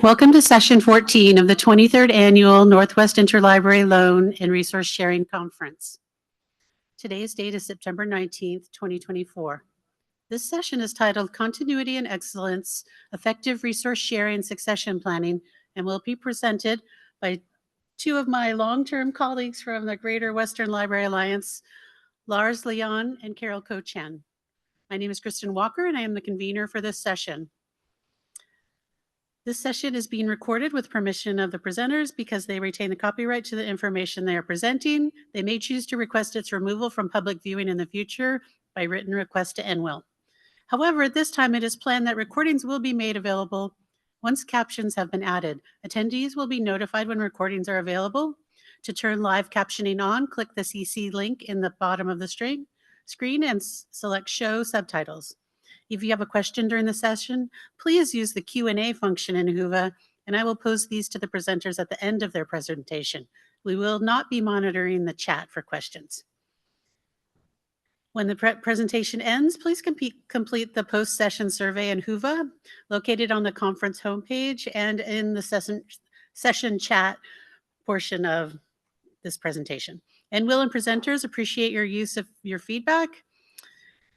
Welcome to session 14 of the 23rd Annual Northwest Interlibrary Loan and Resource Sharing Conference. Today's date is September 19th, 2024. This session is titled Continuity and Excellence, Effective Resource Sharing and Succession Planning, and will be presented by two of my long-term colleagues from the Greater Western Library Alliance, Lars Leon and Carol Ko-Chen. My name is Kristen Walker, and I am the convener for this session. This session is being recorded with permission of the presenters because they retain the copyright to the information they are presenting. They may choose to request its removal from public viewing in the future by written request to NWIL. However, at this time, it is planned that recordings will be made available once captions have been added. Attendees will be notified when recordings are available. To turn live captioning on, click the CC link in the bottom of the screen and select Show Subtitles. If you have a question during the session, please use the Q&A function in Whova, and I will pose these to the presenters at the end of their presentation. We will not be monitoring the chat for questions. When the presentation ends, please complete the post-session survey in Whova, located on the conference homepage and in the session chat portion of this presentation. And NWIL and presenters appreciate your use of your feedback.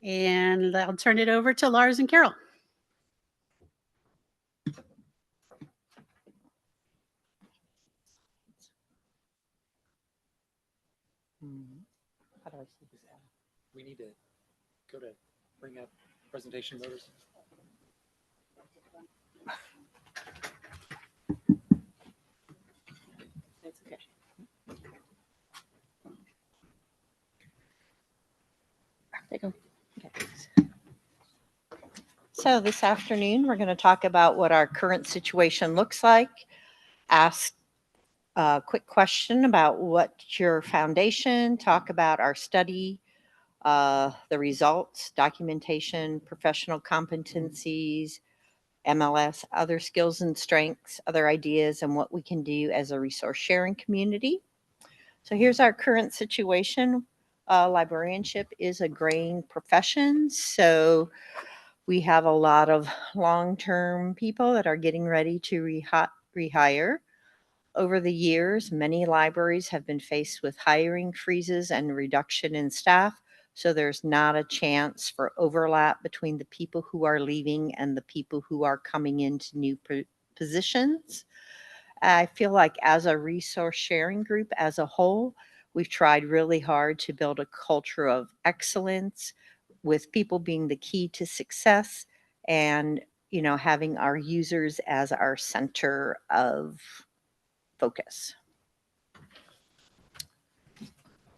And I'll turn it over to Lars and Carol. How do I see this? We need to go to bring up presentation motors. That's okay. Take them. Okay. So this afternoon, we're going to talk about what our current situation looks like, ask a quick question about what's your foundation, talk about our study, the results, documentation, professional competencies, MLS, other skills and strengths, other ideas, and what we can do as a resource sharing community. So here's our current situation. Librarianship is a graying profession, so we have a lot of long-term people that are getting ready to rehire. Over the years, many libraries have been faced with hiring freezes and reduction in staff, so there's not a chance for overlap between the people who are leaving and the people who are coming into new positions. I feel like as a resource sharing group as a whole, we've tried really hard to build a culture of excellence, with people being the key to success and, having our users as our center of focus.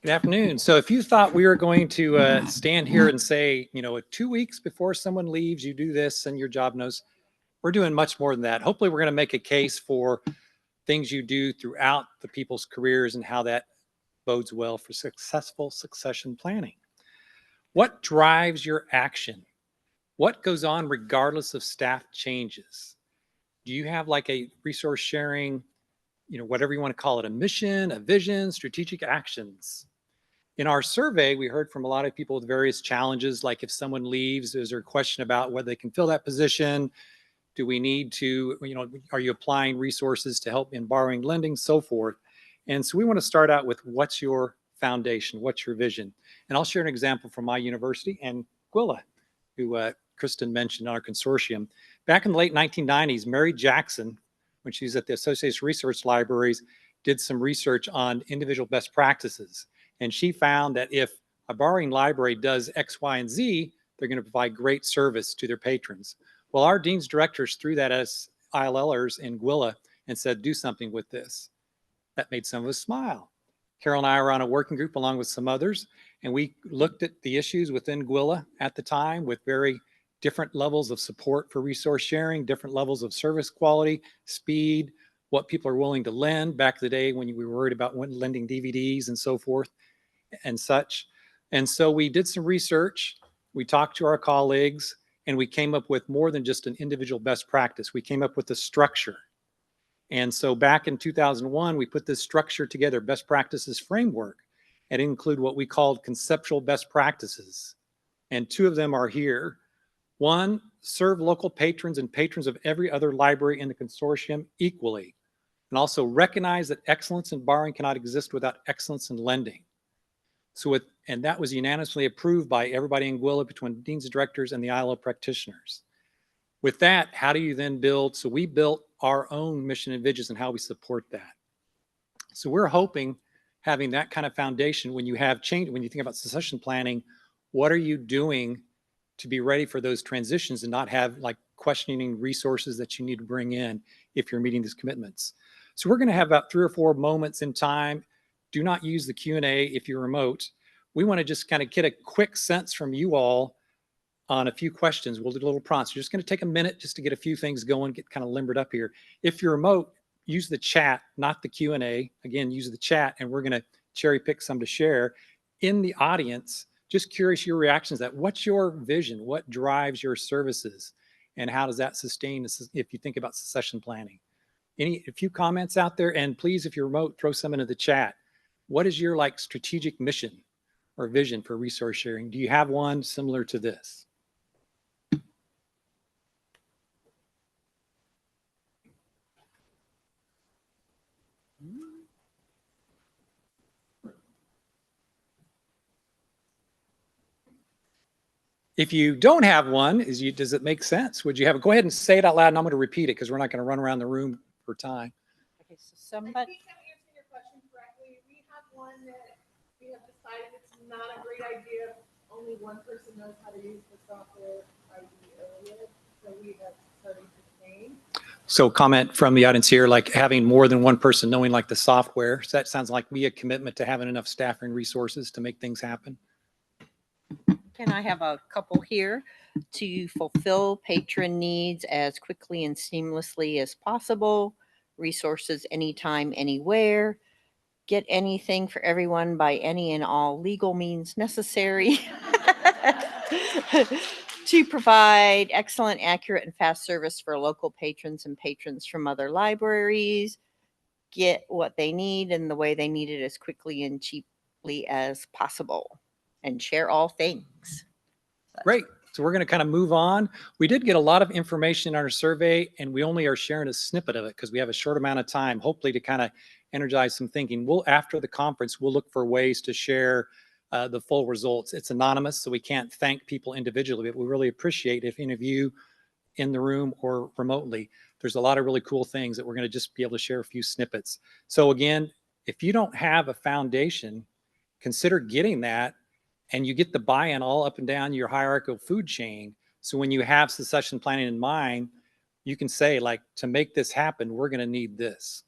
Good afternoon. So if you thought we were going to stand here and say, 2 weeks before someone leaves, you do this and your job knows, we're doing much more than that. Hopefully we're going to make a case for things you do throughout the people's careers and how that bodes well for successful succession planning. What drives your action? What goes on regardless of staff changes? Do you have like a resource sharing, whatever you want to call it, a mission, a vision, strategic actions? In our survey, we heard from a lot of people with various challenges, like if someone leaves, is there a question about whether they can fill that position? Do we need to, are you applying resources to help in borrowing, lending, so forth? And so we want to start out with what's your foundation, what's your vision? And I'll share an example from my university and Gwilla, who Kristen mentioned in our consortium. Back in the late 1990s, Mary Jackson, when she was at the Associated Research Libraries, did some research on individual best practices. And she found that if a borrowing library does X, Y, and Z, they're going to provide great service to their patrons. Well, our dean's directors threw that as ILLers in Gwilla and said, do something with this. That made some of us smile. Carol and I were on a working group along with some others, and we looked at the issues within Gwilla at the time with very different levels of support for resource sharing, different levels of service quality, speed, what people are willing to lend back in the day when we were worried about lending DVDs and so forth and such. And so we did some research, we talked to our colleagues, and we came up with more than just an individual best practice. We came up with a structure. And so back in 2001, we put this structure together, best practices framework, and include what we called conceptual best practices. And two of them are here. One serve local patrons and patrons of every other library in the consortium equally, and also recognize that excellence in borrowing cannot exist without excellence in lending. And that was unanimously approved by everybody in Gwilla between deans and directors and the ILO practitioners. With that, how do you then build? So we built our own mission and visions and how we support that. So we're hoping having that kind of foundation when you have change, when you think about succession planning, what are you doing to be ready for those transitions and not have like questioning resources that you need to bring in if you're meeting these commitments. So we're going to have about 3 or 4 moments in time. Do not use the Q&A if you're remote. We want to just kind of get a quick sense from you all on a few questions. We'll do a little prompts. We're just going to take a minute just to get a few things going, get kind of limbered up here. If you're remote, use the chat, not the Q&A. Again, use the chat, and we're going to cherry pick some to share. In the audience, just curious your reactions to that. What's your vision? What drives your services? And how does that sustain this if you think about succession planning? A few comments out there, and please, if you're remote, throw some into the chat. What is your like strategic mission or vision for resource sharing? Do you have one similar to this? If you don't have one, does it make sense? Would you have it? Go ahead and say it out loud, and I'm going to repeat it because we're not going to run around the room for time. Okay, so somebody. I think I'm answering your question correctly. We have one that we have decided it's not a great idea. Only one person knows how to use the software earlier, so we have started to change. So comment from the audience here, like having more than one person knowing like the software. So that sounds like me a commitment to having enough staffing resources to make things happen. And I have a couple here to fulfill patron needs as quickly and seamlessly as possible. Resources anytime, anywhere. Get anything for everyone by any and all legal means necessary. To provide excellent, accurate, and fast service for local patrons and patrons from other libraries. Get what they need and the way they need it as quickly and cheaply as possible. And share all things. Great. So we're going to kind of move on. We did get a lot of information in our survey, and we only are sharing a snippet of it because we have a short amount of time, hopefully to kind of energize some thinking. After the conference, we'll look for ways to share the full results. It's anonymous, so we can't thank people individually, but we really appreciate if any of you in the room or remotely, there's a lot of really cool things that we're going to just be able to share a few snippets. So again, if you don't have a foundation, consider getting that. And you get the buy-in all up and down your hierarchical food chain. So when you have succession planning in mind, you can say, like, to make this happen, we're going to need this.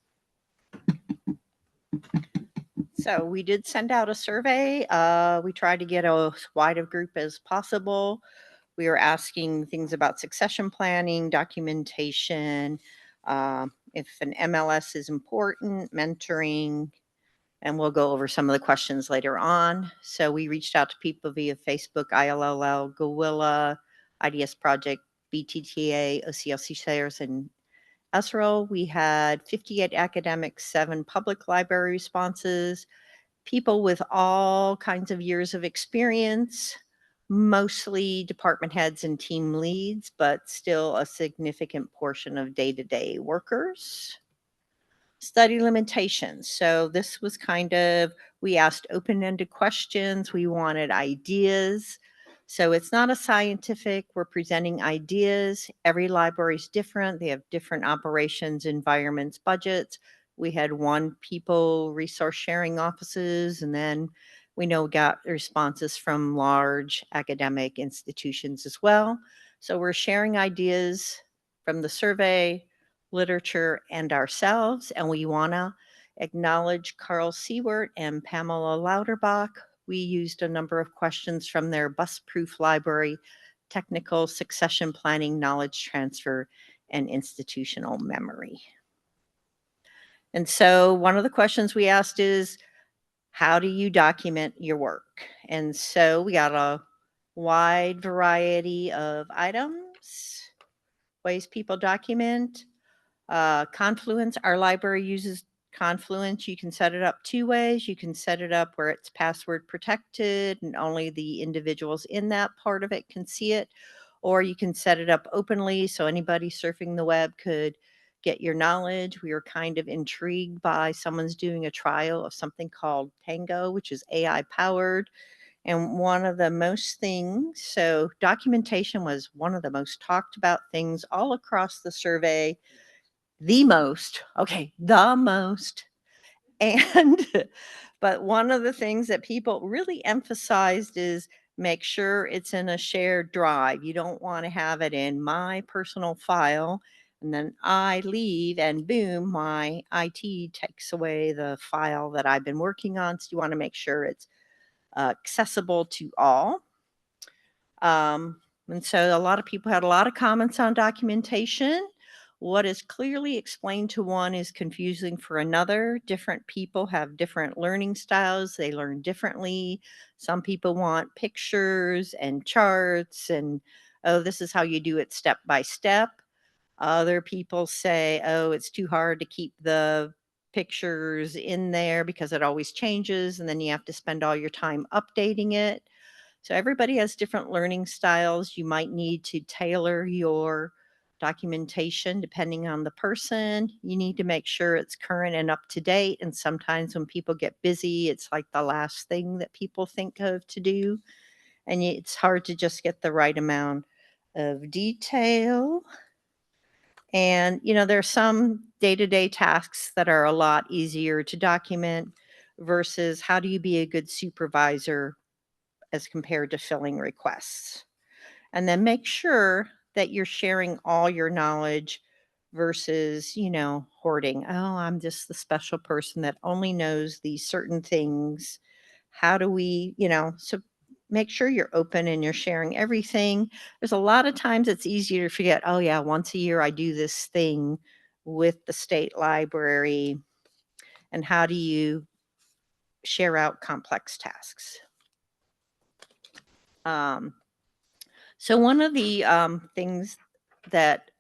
So we did send out a survey. We tried to get as wide a group as possible. We were asking things about succession planning, documentation, if an MLS is important, mentoring, and we'll go over some of the questions later on. So we reached out to people via Facebook, ILLL, Gwilla, IDS Project, BTTA, OCLC Shares, and ESRO. We had 58 academics, 7 public library responses, people with all kinds of years of experience, mostly department heads and team leads, but still a significant portion of day-to-day workers. Study limitations. So this was kind of, we asked open-ended questions. We wanted ideas. So it's not a scientific, we're presenting ideas. Every library is different. They have different operations, environments, budgets. We had 1 people resource sharing offices, and then we got responses from large academic institutions as well. So we're sharing ideas from the survey, literature, and ourselves, and we want to acknowledge Carl Seward and Pamela Lauterbach. We used a number of questions from their Bus-Proof Library, Technical Succession Planning, Knowledge Transfer, and Institutional Memory. And so one of the questions we asked is, how do you document your work? And so we got a wide variety of items, ways people document. Confluence, our library uses Confluence. You can set it up 2 ways. You can set it up where it's password protected and only the individuals in that part of it can see it. or you can set it up openly so anybody surfing the web could get your knowledge. We were kind of intrigued by someone's doing a trial of something called Tango, which is AI powered. And one of the most things, so documentation was one of the most talked about things all across the survey. The most, okay, the most. And, but one of the things that people really emphasized is make sure it's in a shared drive. You don't want to have it in my personal file and then I leave and boom, my IT takes away the file that I've been working on. So you want to make sure it's accessible to all. And so a lot of people had a lot of comments on documentation. What is clearly explained to one is confusing for another. Different people have different learning styles. They learn differently. Some people want pictures and charts and, oh, this is how you do it step by step. Other people say, oh, it's too hard to keep the pictures in there because it always changes and then you have to spend all your time updating it. So everybody has different learning styles. You might need to tailor your documentation depending on the person. You need to make sure it's current and up to date. And sometimes when people get busy, it's like the last thing that people think of to do. And it's hard to just get the right amount of detail. And, you know, there are some day-to-day tasks that are a lot easier to document versus how do you be a good supervisor as compared to filling requests. And then make sure that you're sharing all your knowledge versus, you know, hoarding. Oh, I'm just the special person that only knows these certain things. How do we, you know, so make sure you're open and you're sharing everything. There's a lot of times it's easier to forget, oh yeah, once a year I do this thing with the state library. And how do you share out complex tasks? So one of the things that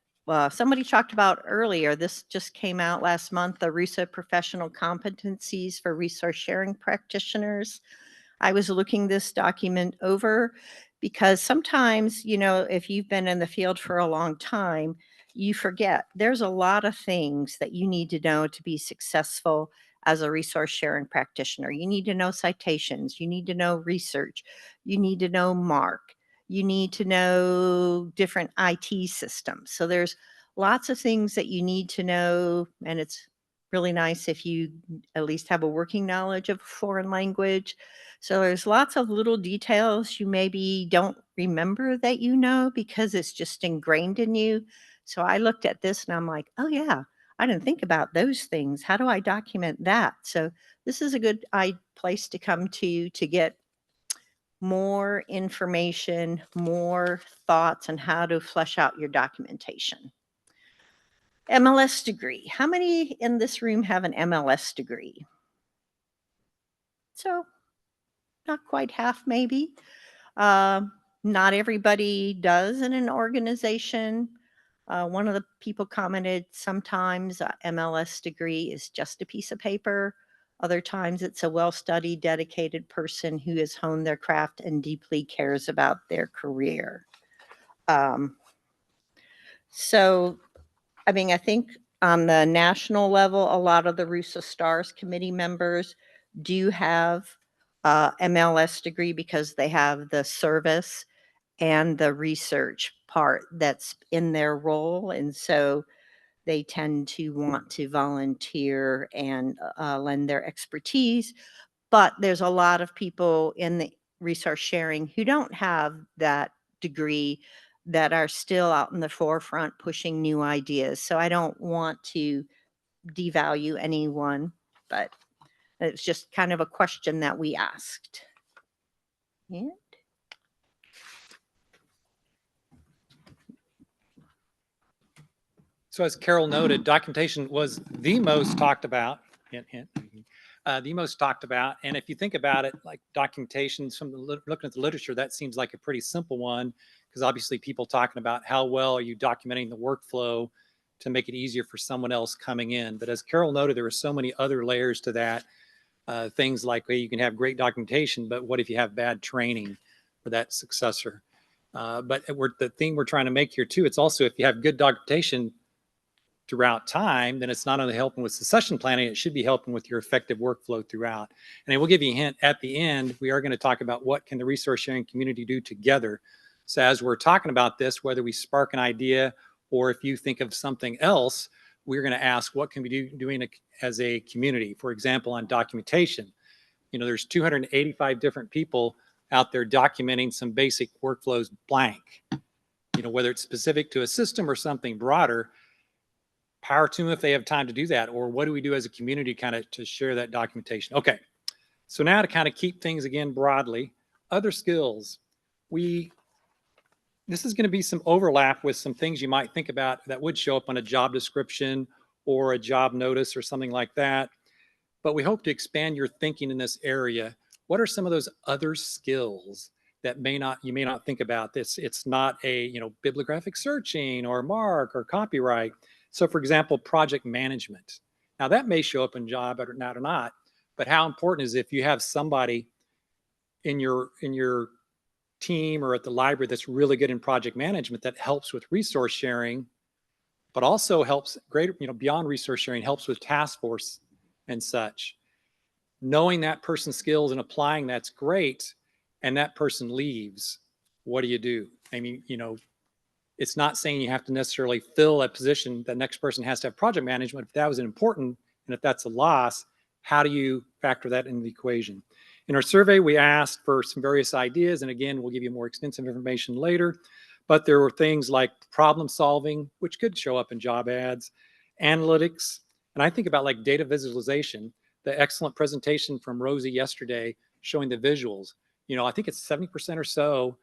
somebody talked about earlier, this just came out last month, the RUSA professional competencies for resource sharing practitioners. I was looking this document over because sometimes, you know, if you've been in the field for a long time, you forget there's a lot of things that you need to know to be successful as a resource sharing practitioner. You need to know citations, you need to know research, you need to know MARC, you need to know different IT systems. So there's lots of things that you need to know, and it's really nice if you at least have a working knowledge of a foreign language. So there's lots of little details you maybe don't remember that you know because it's just ingrained in you. So I looked at this and I'm like, oh yeah, I didn't think about those things. How do I document that? So this is a good place to come to get more information, more thoughts on how to flesh out your documentation. MLS degree. How many in this room have an MLS degree? So not quite half maybe. Not everybody does in an organization. One of the people commented sometimes MLS degree is just a piece of paper. Other times it's a well-studied, dedicated person who has honed their craft and deeply cares about their career. So, I mean, I think on the national level, a lot of the RUSA STARS committee members do have MLS degree because they have the service and the research part that's in their role. And so they tend to want to volunteer and lend their expertise. But there's a lot of people in the resource sharing who don't have that degree that are still out in the forefront pushing new ideas. So I don't want to devalue anyone, but it's just kind of a question that we asked. Yeah. So as Carol noted, documentation was the most talked about, the most talked about. And if you think about it, like documentation, looking at the literature, that seems like a pretty simple one, because obviously people talking about how well are you documenting the workflow to make it easier for someone else coming in. But as Carol noted, there are so many other layers to that. Things like, well, you can have great documentation, but what if you have bad training for that successor? But the thing we're trying to make here too, it's also if you have good documentation throughout time, then it's not only helping with succession planning, it should be helping with your effective workflow throughout. And I will give you a hint at the end, we are going to talk about what can the resource sharing community do together. So as we're talking about this, whether we spark an idea or if you think of something else, we're going to ask what can we do doing as a community. For example, on documentation, there's 285 different people out there documenting some basic workflows blank. Whether it's specific to a system or something broader, power to them if they have time to do that. Or what do we do as a community kind of to share that documentation? Okay, so now to kind of keep things again broadly, other skills. This is going to be some overlap with some things you might think about that would show up on a job description or a job notice or something like that. But we hope to expand your thinking in this area. What are some of those other skills that you may not think about? It's not a bibliographic searching or MARC or copyright. So for example, project management. Now that may show up in job or not, but how important is if you have somebody in your team or at the library that's really good in project management that helps with resource sharing, but also helps beyond resource sharing, helps with task force and such. Knowing that person's skills and applying that's great, and that person leaves, what do you do? I mean, it's not saying you have to necessarily fill a position. The next person has to have project management. If that was important, and if that's a loss, how do you factor that into the equation? In our survey, we asked for some various ideas, and again, we'll give you more extensive information later, but there were things like problem solving, which could show up in job ads, analytics, and I think about like data visualization, the excellent presentation from Rosie yesterday showing the visuals. I think it's 70% or so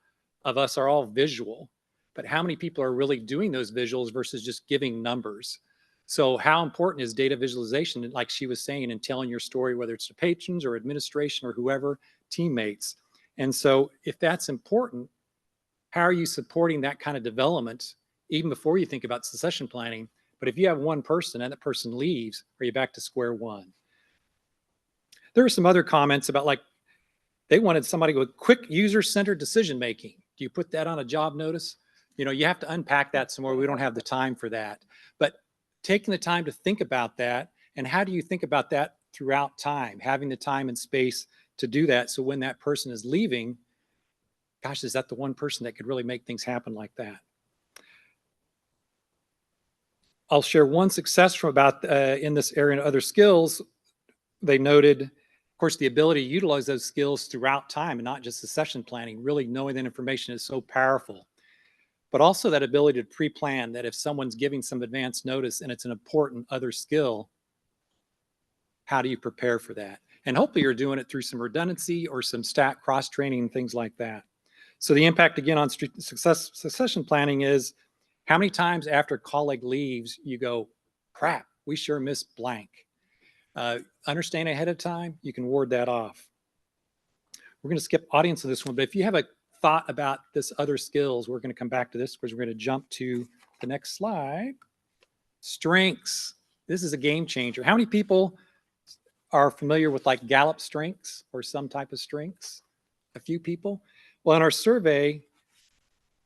of us are all visual, but how many people are really doing those visuals versus just giving numbers? So how important is data visualization, like she was saying, and telling your story, whether it's to patrons or administration or whoever, teammates? And so if that's important, how are you supporting that kind of development even before you think about succession planning? But if you have one person and that person leaves, are you back to square one? There were some other comments about like, they wanted somebody with quick user-centered decision-making. Do you put that on a job notice? You have to unpack that some more. We don't have the time for that. But taking the time to think about that, and how do you think about that throughout time, having the time and space to do that. So when that person is leaving, gosh, is that the one person that could really make things happen like that? I'll share one success from about in this area and other skills. They noted, of course, the ability to utilize those skills throughout time and not just succession planning. Really knowing that information is so powerful. But also that ability to pre-plan, that if someone's giving some advance notice and it's an important other skill, how do you prepare for that? And hopefully you're doing it through some redundancy or some stat cross-training and things like that. So the impact again on succession planning is how many times after a colleague leaves, you go, crap, we sure missed blank. Understand ahead of time, you can ward that off. We're going to skip audience of this one, but if you have a thought about this other skills, we're going to come back to this because we're going to jump to the next slide. Strengths. This is a game changer. How many people are familiar with like Gallup strengths or some type of strengths? A few people. Well, in our survey,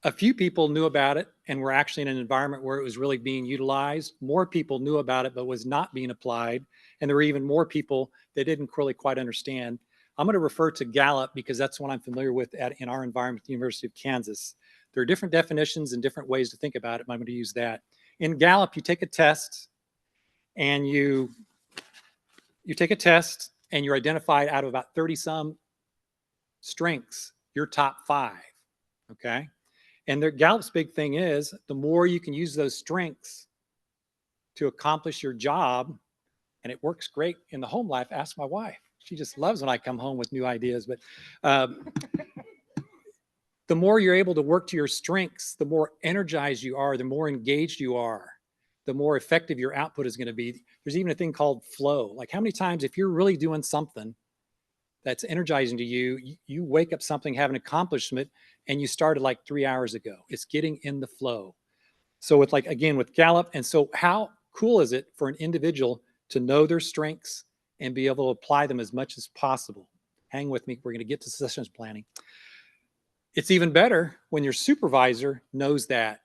a few people knew about it and were actually in an environment where it was really being utilized. More people knew about it but was not being applied. And there were even more people that didn't really quite understand. I'm going to refer to Gallup because that's what I'm familiar with in our environment at the University of Kansas. There are different definitions and different ways to think about it, but I'm going to use that. In Gallup, you take a test and you you're identified out of about 30 some strengths, your top 5, okay? And Gallup's big thing is the more you can use those strengths to accomplish your job, and it works great in the home life. Ask my wife. She just loves when I come home with new ideas. But the more you're able to work to your strengths, the more energized you are, the more engaged you are, the more effective your output is going to be. There's even a thing called flow. Like how many times if you're really doing something that's energizing to you, you wake up something, have an accomplishment, and you started like 3 hours ago. It's getting in the flow. So with like, again, with Gallup, and so how cool is it for an individual to know their strengths and be able to apply them as much as possible? Hang with me. We're going to get to succession planning. It's even better when your supervisor knows that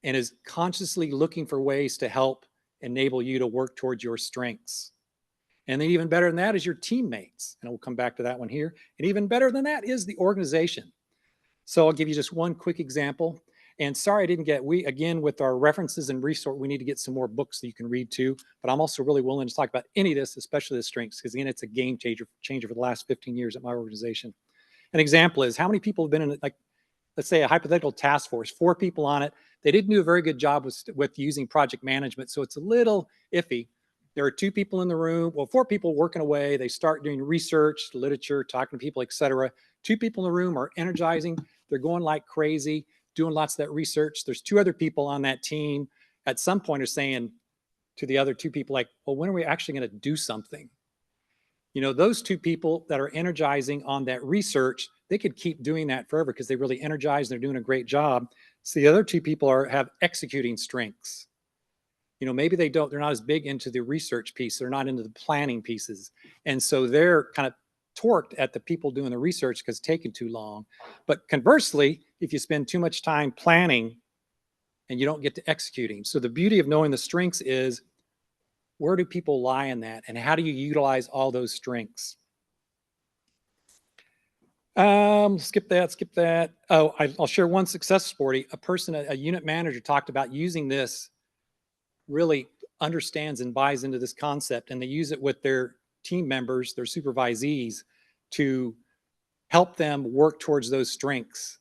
and is consciously looking for ways to help enable you to work towards your strengths. And then even better than that is your teammates. And we'll come back to that one here. And even better than that is the organization. So I'll give you just one quick example. And sorry, I didn't get, we, again, with our references and resource, we need to get some more books that you can read too. But I'm also really willing to talk about any of this, especially the strengths, because again, it's a game changer for the last 15 years at my organization. An example is how many people have been in, like, let's say a hypothetical task force, 4 people on it. They didn't do a very good job with using project management. So it's a little iffy. There are 2 people in the room, well, 4 people working away. They start doing research, literature, talking to people, etc. 2 people in the room are energizing. They're going like crazy, doing lots of that research. There's 2 other people on that team at some point are saying to the other 2 people, like, well, when are we actually going to do something? You know, those 2 people that are energizing on that research, they could keep doing that forever because they really energize. They're doing a great job. So the other 2 people have executing strengths. You know, maybe they're not as big into the research piece. They're not into the planning pieces. And so they're kind of torqued at the people doing the research because it's taking too long. But conversely, if you spend too much time planning and you don't get to executing. So the beauty of knowing the strengths is, where do people lie in that? And how do you utilize all those strengths? Skip that. Oh, I'll share one success story. A unit manager talked about using this, really understands and buys into this concept, and they use it with their team members, their supervisees, to help them work towards those strengths.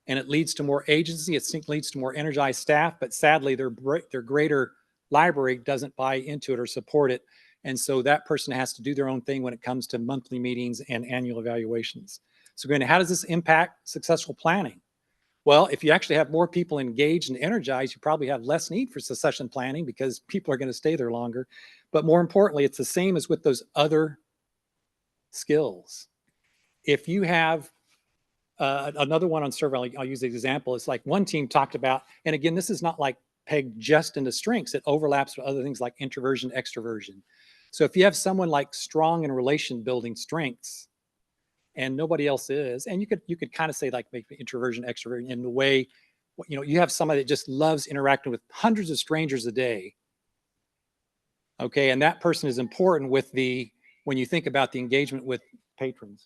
And it leads to more agency, it leads to more energized staff, but sadly their greater library doesn't buy into it or support it. And so that person has to do their own thing when it comes to monthly meetings and annual evaluations. So Brandon, how does this impact successful planning? Well, if you actually have more people engaged and energized, you probably have less need for succession planning because people are going to stay there longer. But more importantly, it's the same as with those other skills. If you have another one on survey, I'll use the example. It's like one team talked about, and again, this is not like pegged just into strengths. It overlaps with other things like introversion, extroversion. So if you have someone like strong in relation building strengths, and nobody else is, and you could kind of say like maybe introversion, extroversion in the way, you know, you have somebody that just loves interacting with hundreds of strangers a day. Okay, and that person is important with when you think about the engagement with patrons,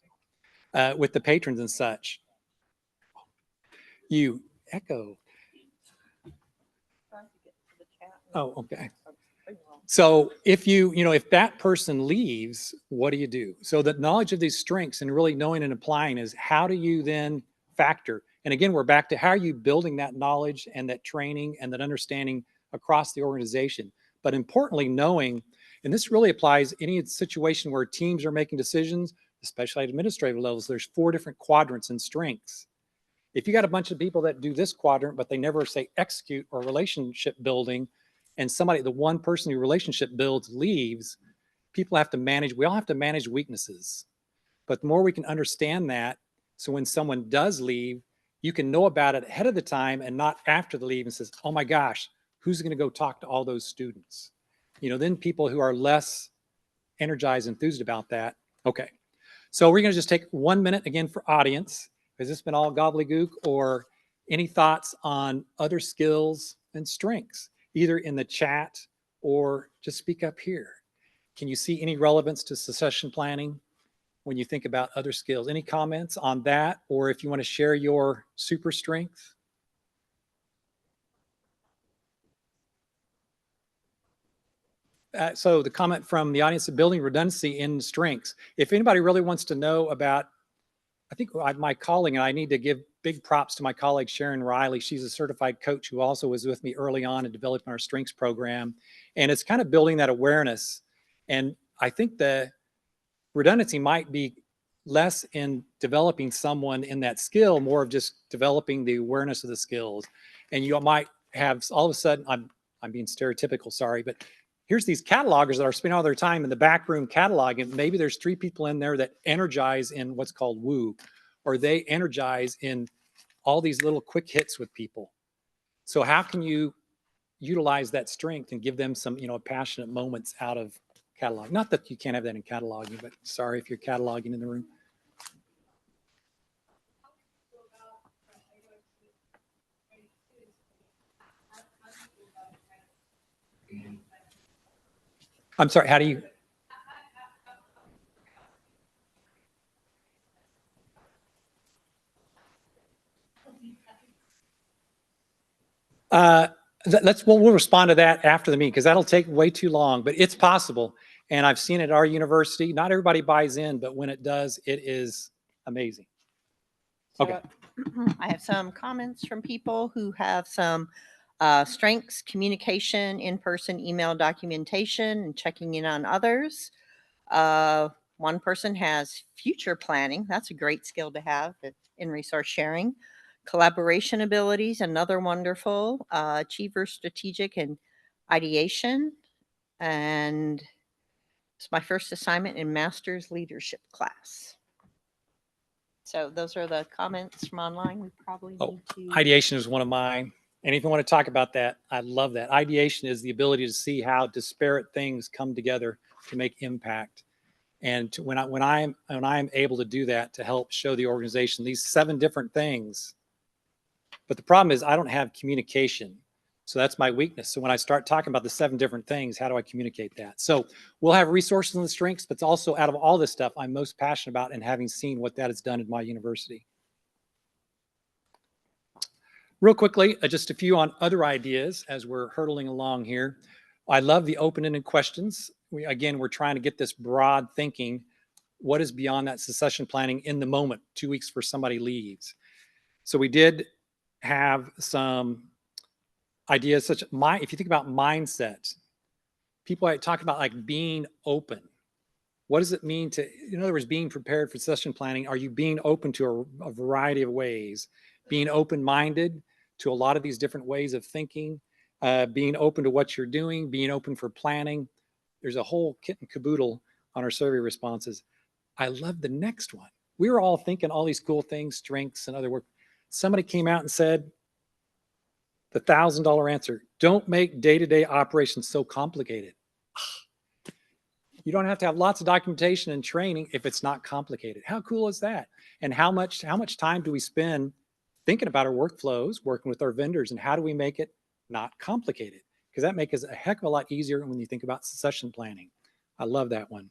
with the patrons and such. You echo. Oh, okay. So if if that person leaves, what do you do? So the knowledge of these strengths and really knowing and applying is, how do you then factor? And again, we're back to how are you building that knowledge and that training and that understanding across the organization. But importantly, knowing, and this really applies any situation where teams are making decisions, especially at administrative levels, there's 4 different quadrants and strengths. If you got a bunch of people that do this quadrant, but they never say execute or relationship building, and the one person who relationship builds leaves, people have to manage, we all have to manage weaknesses. But the more we can understand that, so when someone does leave, you can know about it ahead of the time and not after the leave and says, oh my gosh, who's going to go talk to all those students? Then people who are less energized, enthused about that. Okay. So we're going to just take 1 minute again for audience. Has this been all gobbledygook, or any thoughts on other skills and strengths, either in the chat or just speak up here? Can you see any relevance to succession planning when you think about other skills? Any comments on that, or if you want to share your super strength? So the comment from the audience of building redundancy in strengths. If anybody really wants to know about, I think my calling, and I need to give big props to my colleague, Sharon Riley. She's a certified coach who also was with me early on in developing our strengths program. And it's kind of building that awareness. And I think the redundancy might be less in developing someone in that skill, more of just developing the awareness of the skills. And you might have all of a sudden, I'm being stereotypical, sorry, but here's these catalogers that are spending all their time in the back room cataloging. Maybe there's 3 people in there that energize in what's called woo, or they energize in all these little quick hits with people. So how can you utilize that strength and give them some, passionate moments out of catalog? Not that you can't have that in cataloging, but sorry if you're cataloging in the room. I'm sorry, how do you? We'll respond to that after the meeting because that'll take way too long, but it's possible. And I've seen it at our university. Not everybody buys in, but when it does, it is amazing. Okay. So, I have some comments from people who have some strengths, communication, in-person email documentation, and checking in on others. One person has future planning. That's a great skill to have in resource sharing. Collaboration abilities, another wonderful. Achiever, strategic, and ideation. And it's my first assignment in master's leadership class. So those are the comments from online. We probably Oh, need to. Ideation is one of mine. And if you want to talk about that, I love that. Ideation is the ability to see how disparate things come together to make impact. And when I'm able to do that to help show the organization these 7 different things, but the problem is I don't have communication. So that's my weakness. So when I start talking about the 7 different things, how do I communicate that? So we'll have resources and the strengths, but it's also out of all this stuff I'm most passionate about and having seen what that has done at my university. Real quickly, just a few on other ideas as we're hurtling along here. I love the open-ended questions. We're trying to get this broad thinking. What is beyond that succession planning in the moment, 2 weeks before somebody leaves? So we did have some ideas such if you think about mindset, people talk about like being open. What does it mean to, in other words, being prepared for succession planning? Are you being open to a variety of ways? Being open-minded to a lot of these different ways of thinking, being open to what you're doing, being open for planning. There's a whole kit and caboodle on our survey responses. I love the next one. We were all thinking all these cool things, strengths and other work. Somebody came out and said, the $1,000 answer, don't make day-to-day operations so complicated. You don't have to have lots of documentation and training if it's not complicated. How cool is that? And how much time do we spend thinking about our workflows, working with our vendors, and how do we make it not complicated? Because that makes it a heck of a lot easier when you think about succession planning. I love that one.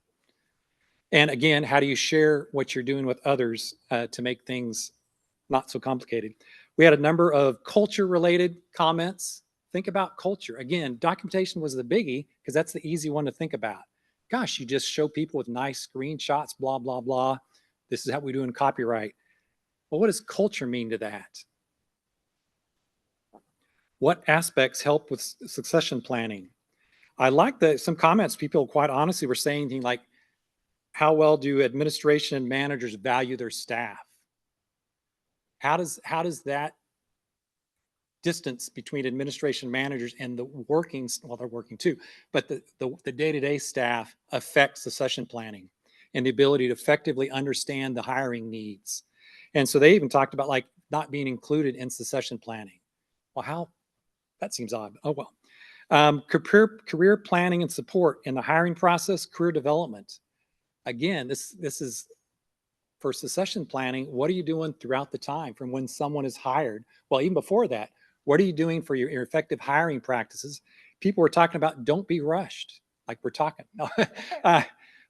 And again, how do you share what you're doing with others to make things not so complicated? We had a number of culture-related comments. Think about culture. Again, documentation was the biggie because that's the easy one to think about. Gosh, you just show people with nice screenshots, blah, blah, blah. This is how we do in copyright. Well, what does culture mean to that? What aspects help with succession planning? I like that some comments, people quite honestly were saying things like, how well do administration and managers value their staff? How does that distance between administration managers and the workings, well, they're working too, but the day-to-day staff affects succession planning and the ability to effectively understand the hiring needs. And so they even talked about like not being included in succession planning. Well, that seems odd. Oh, well. Career planning and support in the hiring process, career development. Again, this is for succession planning. What are you doing throughout the time from when someone is hired? Well, even before that, what are you doing for your effective hiring practices? People were talking about don't be rushed, like we're talking.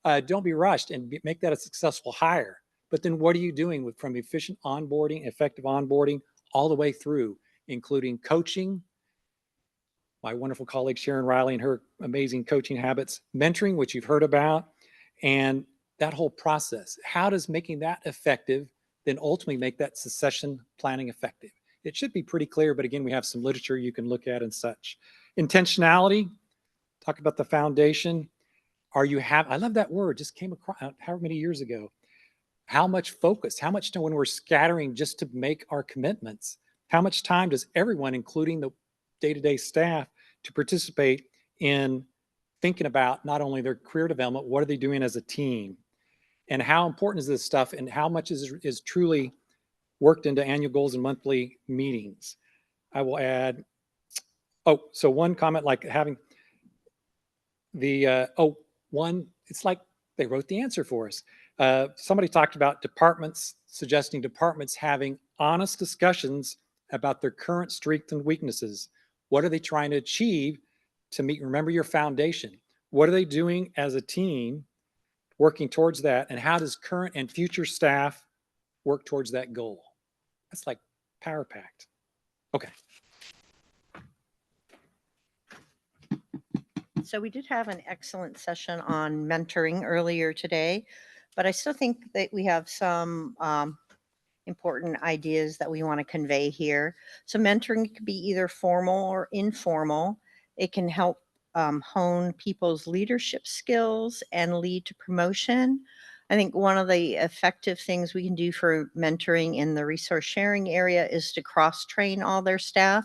Don't be rushed and make that a successful hire. But then what are you doing from efficient onboarding, effective onboarding, all the way through, including coaching, my wonderful colleague Sharon Riley and her amazing coaching habits, mentoring, which you've heard about, and that whole process. How does making that effective then ultimately make that succession planning effective? It should be pretty clear, but again, we have some literature you can look at and such. Intentionality, talk about the foundation. I love that word, just came across however many years ago. How much focus, how much time when we're scattering just to make our commitments, how much time does everyone, including the day-to-day staff, to participate in thinking about not only their career development, what are they doing as a team? And how important is this stuff and how much is truly worked into annual goals and monthly meetings? I will add, so one comment like having the, it's like they wrote the answer for us. Somebody talked about suggesting departments having honest discussions about their current strengths and weaknesses. What are they trying to achieve to meet? Remember your foundation. What are they doing as a team working towards that? And how does current and future staff work towards that goal? That's like power packed. Okay. So we did have an excellent session on mentoring earlier today, but I still think that we have some important ideas that we want to convey here. So mentoring could be either formal or informal. It can help hone people's leadership skills and lead to promotion. I think one of the effective things we can do for mentoring in the resource sharing area is to cross-train all their staff.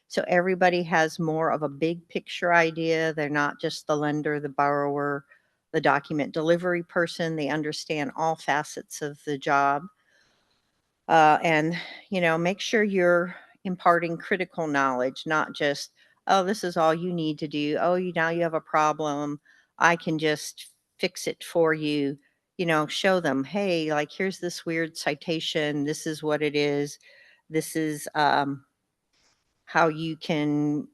So everybody has more of a big picture idea. They're not just the lender, the borrower, the document delivery person. They understand all facets of the job. And, make sure you're imparting critical knowledge, not just, oh, this is all you need to do. Oh, now you have a problem. I can just fix it for you. Show them, hey, like, here's this weird citation. This is what it is. This is how you can,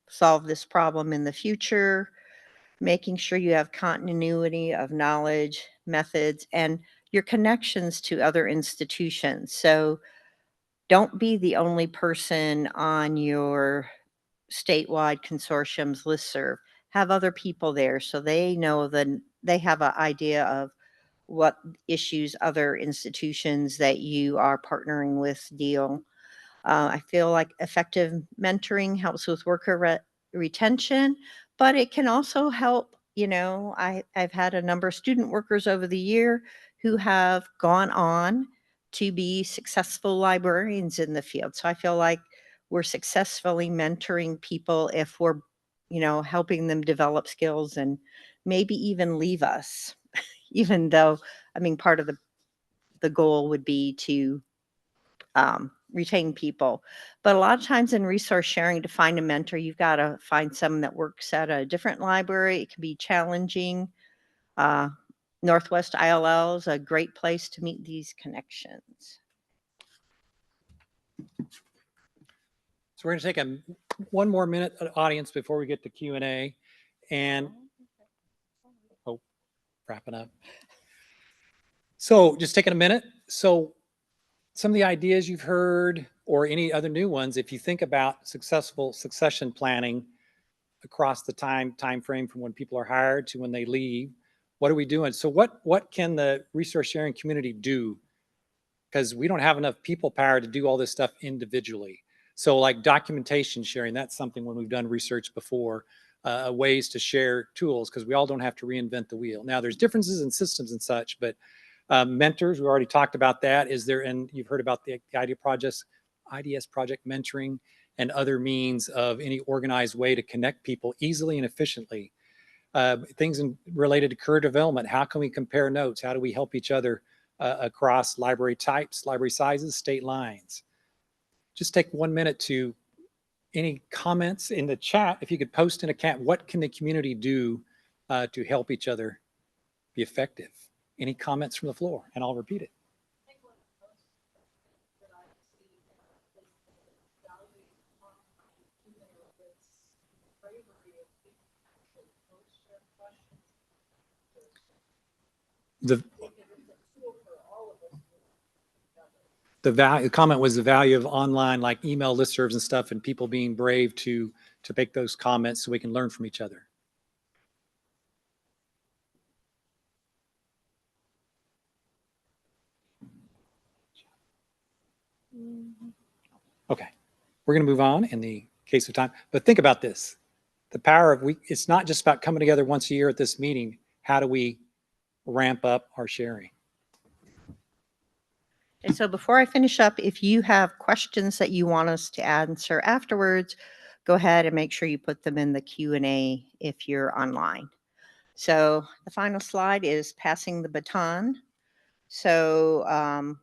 solve this problem in the future. Making sure you have continuity of knowledge, methods, and your connections to other institutions. So don't be the only person on your statewide consortium's listserv. Have other people there so they know that they have an idea of what issues other institutions that you are partnering with deal. I feel like effective mentoring helps with worker retention, but it can also help. I've had a number of student workers over the year who have gone on to be successful librarians in the field. So I feel like we're successfully mentoring people if we're, helping them develop skills and maybe even leave us, even though, part of the goal would be to retain people. But a lot of times in resource sharing, to find a mentor, you've got to find someone that works at a different library. It can be challenging. Northwest ILL is a great place to meet these connections. So we're going to take one more minute, audience, before we get to Q&A. And, wrapping up. So just taking a minute. So some of the ideas you've heard or any other new ones, if you think about successful succession planning across the time frame from when people are hired to when they leave, what are we doing? So what can the resource sharing community do? Because we don't have enough people power to do all this stuff individually. So like documentation sharing, that's something when we've done research before, ways to share tools, because we all don't have to reinvent the wheel. Now there's differences in systems and such, but mentors, we already talked about that. And you've heard about the IDS project mentoring and other means of any organized way to connect people easily and efficiently. Things related to career development. How can we compare notes? How do we help each other across library types, library sizes, state lines? Just take 1 minute to any comments in the chat. If you could post in a chat, what can the community do to help each other be effective? Any comments from the floor? And I'll repeat it. The comment was the value of online, like email listservs and stuff, and people being brave to make those comments so we can learn from each other. Okay, we're going to move on in the case of time, but think about this. The power of it's not just about coming together once a year at this meeting. How do we ramp up our sharing? And so before I finish up, if you have questions that you want us to answer afterwards, go ahead and make sure you put them in the Q&A if you're online. So the final slide is passing the baton. So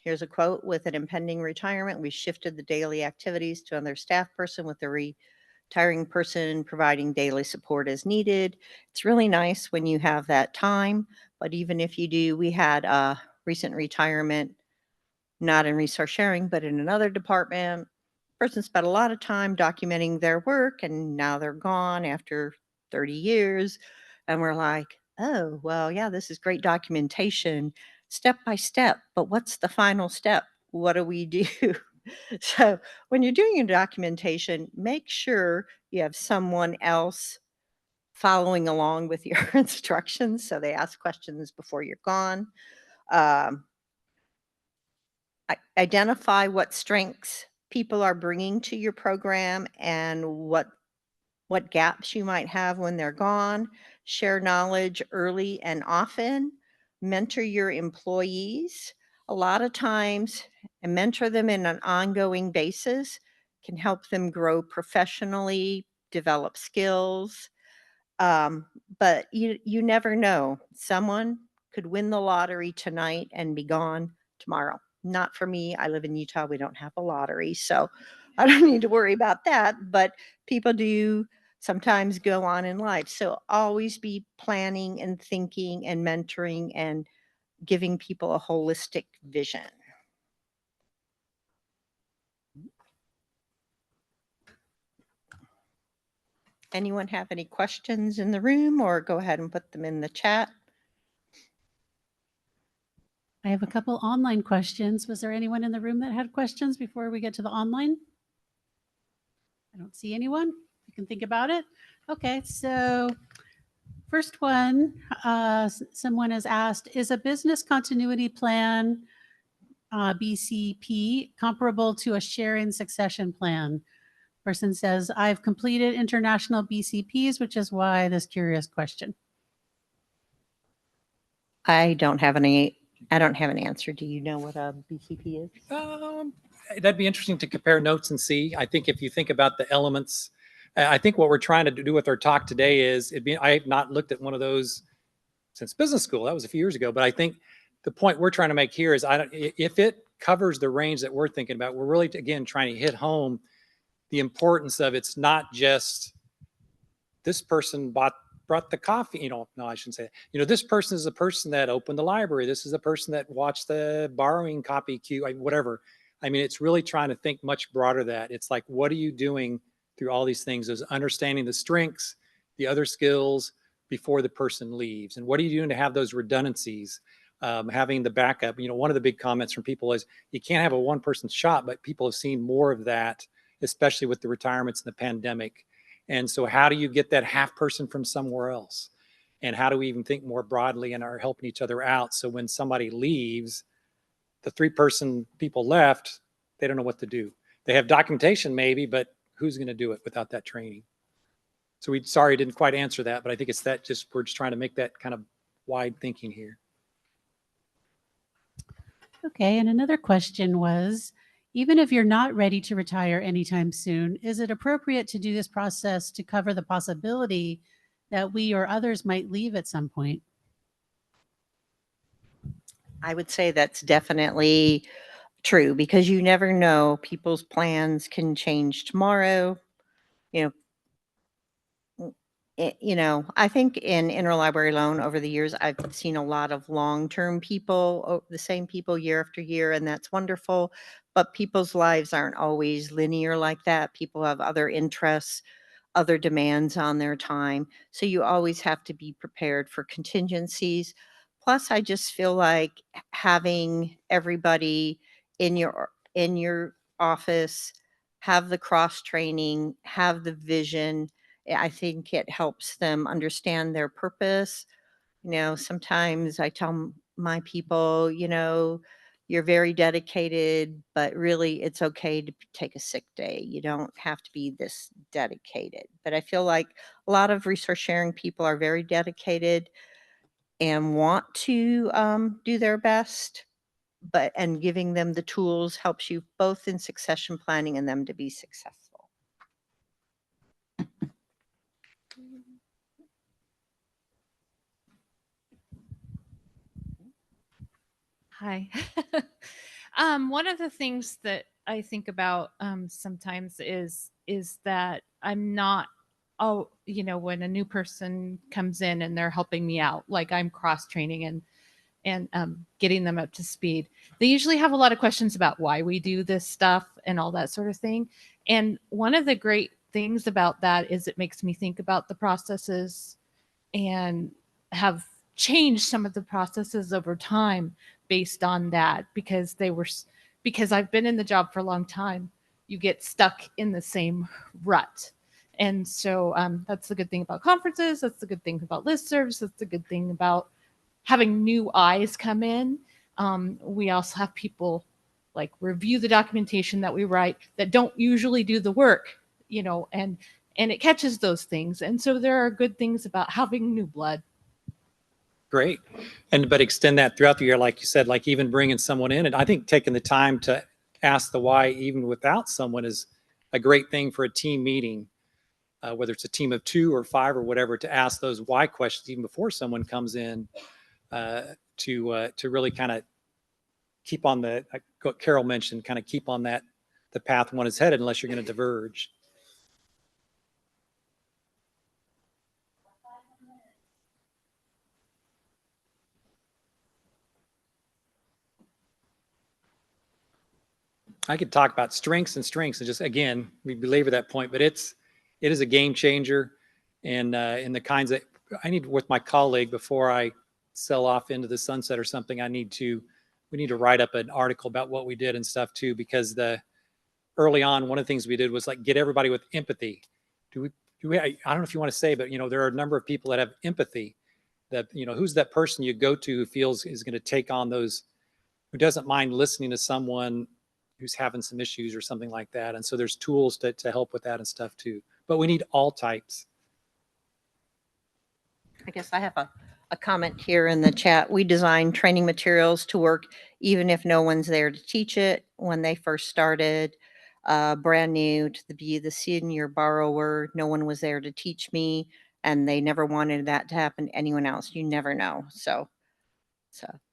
here's a quote: with an impending retirement, we shifted the daily activities to another staff person, with the retiring person providing daily support as needed. It's really nice when you have that time, but even if you do, we had a recent retirement, not in resource sharing, but in another department. Person spent a lot of time documenting their work, and now they're gone after 30 years. And we're like, oh, well, yeah, this is great documentation, step by step. But what's the final step? What do we do? So when you're doing your documentation, make sure you have someone else following along with your instructions. So they ask questions before you're gone. Um, Identify what strengths people are bringing to your program and what gaps you might have when they're gone. Share knowledge early and often. Mentor your employees. A lot of times, and mentor them in an ongoing basis can help them grow professionally, develop skills. But you never know. Someone could win the lottery tonight and be gone tomorrow. Not for me. I live in Utah. We don't have a lottery, so I don't need to worry about that. But people do sometimes go on in life. So always be planning and thinking and mentoring and giving people a holistic vision. Anyone have any questions in the room, or go ahead and put them in the chat? I have a couple online questions. Was there anyone in the room that had questions before we get to the online? I don't see anyone. You can think about it. Okay, so first one, someone has asked, is a business continuity plan, BCP, comparable to a sharing succession plan? Person says, I've completed international BCPs, which is why this curious question. I don't have an answer. Do you know what a BCP is? That'd be interesting to compare notes and see. I think if you think about the elements, I think what we're trying to do with our talk today is, I have not looked at one of those since business school. That was a few years ago. But I think the point we're trying to make here is, if it covers the range that we're thinking about, we're really, again, trying to hit home the importance of, it's not just this person brought the coffee, no, I shouldn't say that. This person is the person that opened the library. This is the person that watched the borrowing copy queue, whatever. I mean, it's really trying to think much broader that. It's like, what are you doing through all these things? Is understanding the strengths, the other skills before the person leaves. And what are you doing to have those redundancies? Having the backup. One of the big comments from people is, you can't have a one-person shop, but people have seen more of that, especially with the retirements and the pandemic. And so how do you get that half person from somewhere else? And how do we even think more broadly and are helping each other out? So when somebody leaves, the 3-person people left, they don't know what to do. They have documentation maybe, but who's going to do it without that training? So sorry, didn't quite answer that, but I think it's that, we're just trying to make that kind of wide thinking here. Okay, and another question was, even if you're not ready to retire anytime soon, is it appropriate to do this process to cover the possibility that we or others might leave at some point? I would say that's definitely true, because you never know. People's plans can change tomorrow. I think in interlibrary loan over the years, I've seen a lot of long-term people, the same people year after year, and that's wonderful. But people's lives aren't always linear like that. People have other interests, other demands on their time. So you always have to be prepared for contingencies. Plus, I just feel like having everybody in your office have the cross training, have the vision. I think it helps them understand their purpose. Sometimes I tell my people, you're very dedicated, but really it's okay to take a sick day. You don't have to be this dedicated. But I feel like a lot of resource sharing people are very dedicated and want to do their best, and giving them the tools helps you both in succession planning and them to be successful. Hi. One of the things that I think about sometimes is that I'm not, when a new person comes in and they're helping me out, like I'm cross training and getting them up to speed, they usually have a lot of questions about why we do this stuff and all that sort of thing. And one of the great things about that is it makes me think about the processes and have changed some of the processes over time based on that because because I've been in the job for a long time. You get stuck in the same rut. And so that's the good thing about conferences. That's the good thing about listservs. That's the good thing about having new eyes come in. We also have people like review the documentation that we write that don't usually do the work, and it catches those things. And so there are good things about having new blood. Great. But extend that throughout the year, like you said, like even bringing someone in. And I think taking the time to ask the why, even without someone, is a great thing for a team meeting, whether it's a team of 2 or 5 or whatever, to ask those why questions even before someone comes in, to really kind of keep on like what Carol mentioned, kind of keep on the path one is headed, unless you're going to diverge. I could talk about strengths and just, again, we belabor that point, but it is a game changer. And in the kinds that I need with my colleague before I sell off into the sunset or something, we need to write up an article about what we did and stuff too, because early on, one of the things we did was like get everybody with empathy. I don't know if you want to say, but there are a number of people that have empathy, that, who's that person you go to who feels is going to take on those, who doesn't mind listening to someone who's having some issues or something like that. And so there's tools to help with that and stuff too, but we need all types. I guess I have a comment here in the chat. We design training materials to work even if no one's there to teach it. When they first started, brand new to be the senior borrower, no one was there to teach me, and they never wanted that to happen to anyone else. You never know. So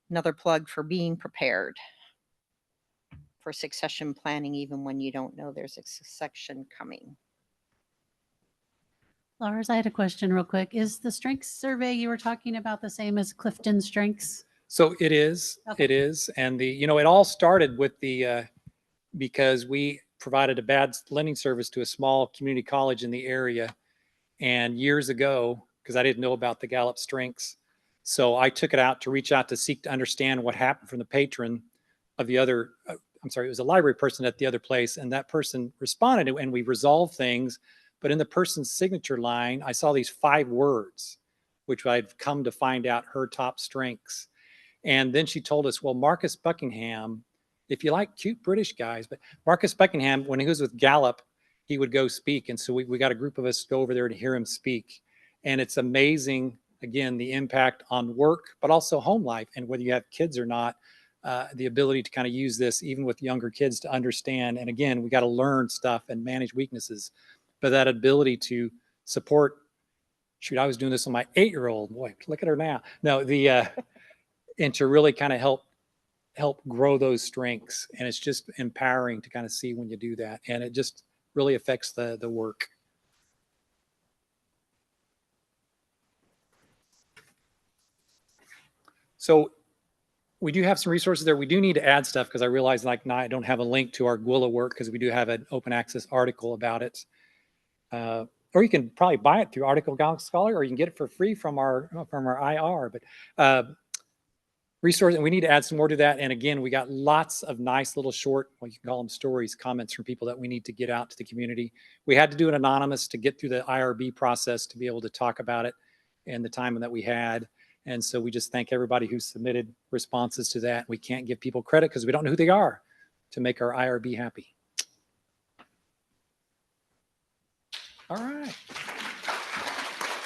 another plug for being prepared for succession planning, even when you don't know there's a succession coming. Lars, I had a question real quick. Is the strengths survey you were talking about the same as Clifton Strengths? So it is. Okay. It is. And it all started with because we provided a bad lending service to a small community college in the area. And years ago, because I didn't know about the Gallup Strengths, so I took it out to reach out to seek to understand what happened from the patron of the other, it was a library person at the other place. And that person responded and we resolved things. But in the person's signature line, I saw these 5 words, which I've come to find out her top strengths. And then she told us, well, Marcus Buckingham, if you like cute British guys, but Marcus Buckingham, when he was with Gallup, he would go speak. And so we got a group of us to go over there to hear him speak. And it's amazing, again, the impact on work, but also home life. And whether you have kids or not, the ability to kind of use this, even with younger kids, to understand. And again, we got to learn stuff and manage weaknesses. But that ability to support, I was doing this on my 8-year-old. Boy, look at her now. No, and to really kind of help grow those strengths. And it's just empowering to kind of see when you do that. And it just really affects the work. So we do have some resources there. We do need to add stuff because I realize now I don't have a link to our Gwilla work because we do have an open access article about it. Or you can probably buy it through Article Scholar, or you can get it for free from our IR. But resource, and we need to add some more to that. And again, we got lots of nice little short, well, you can call them stories, comments from people that we need to get out to the community. We had to do it anonymous to get through the IRB process to be able to talk about it in the time that we had. And so we just thank everybody who submitted responses to that. We can't give people credit because we don't know who they are to make our IRB happy. All right.